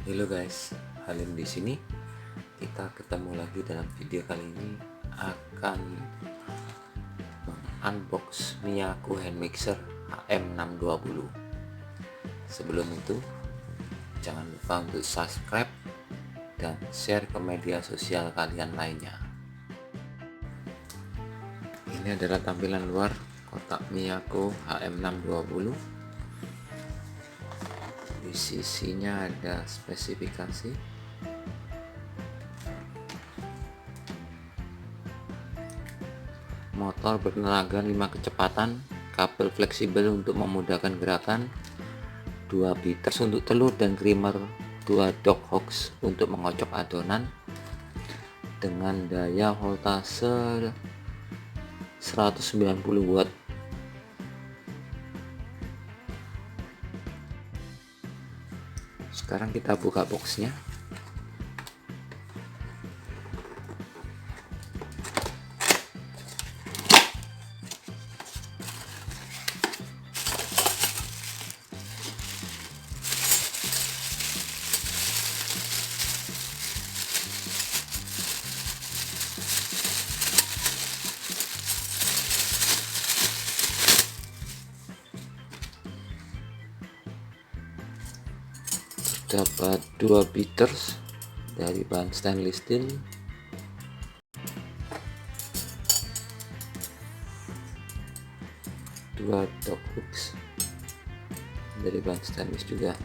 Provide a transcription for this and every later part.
Halo guys, Halim di sini. Kita ketemu lagi dalam video kali ini akan unbox Miyako hand mixer HM620. Sebelum itu, jangan lupa untuk subscribe dan share ke media sosial kalian lainnya. Ini adalah tampilan luar kotak Miyako HM620. Di sisinya ada spesifikasi, motor bertenaga 5 kecepatan, kabel fleksibel untuk memudahkan gerakan, 2 beaters untuk telur dan creamer, 2 dog hooks untuk mengocok adonan, dengan daya voltase 190 watt. Sekarang kita buka boxnya. Dapat 2 beaters dari bahan stainless steel, dua dog hooks dari bahan stainless juga,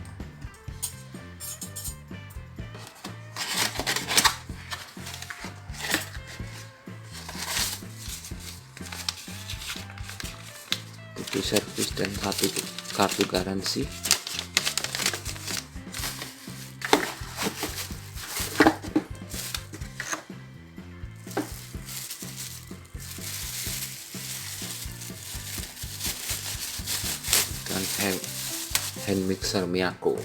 buku servis dan 1 kartu garansi. Dan hand mixer Miyako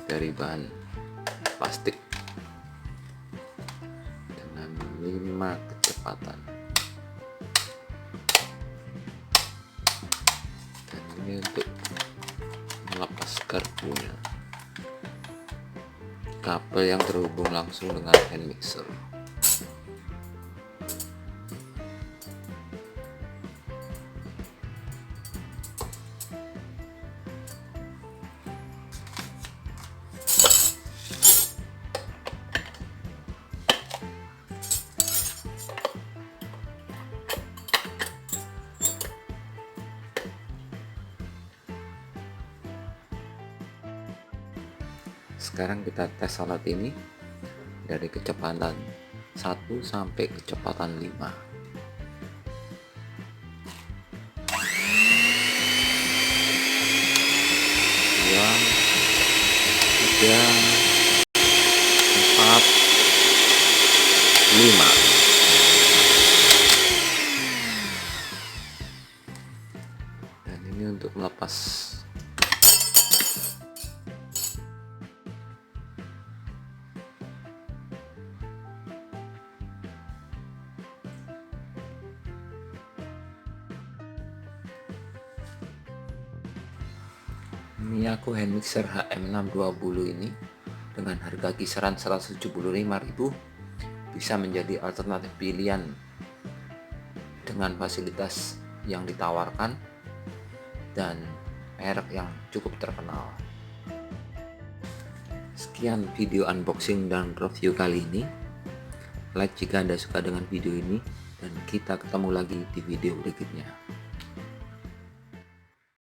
dari bahan plastik dengan 5 kecepatan. Dan ini untuk melepas garpunya, kabel yang terhubung langsung dengan hand mixer. Sekarang kita tes alat ini dari kecepatan 1 sampai kecepatan 5. 2, 3, 4, 5. Dan ini untuk melepas. Miyako hand mixer HM620 ini dengan harga kisaran 175.000 bisa menjadi alternatif pilihan dengan fasilitas yang ditawarkan dan merek yang cukup terkenal. Sekian video unboxing dan review kali ini. Like jika Anda suka dengan video ini, dan kita ketemu lagi di video berikutnya.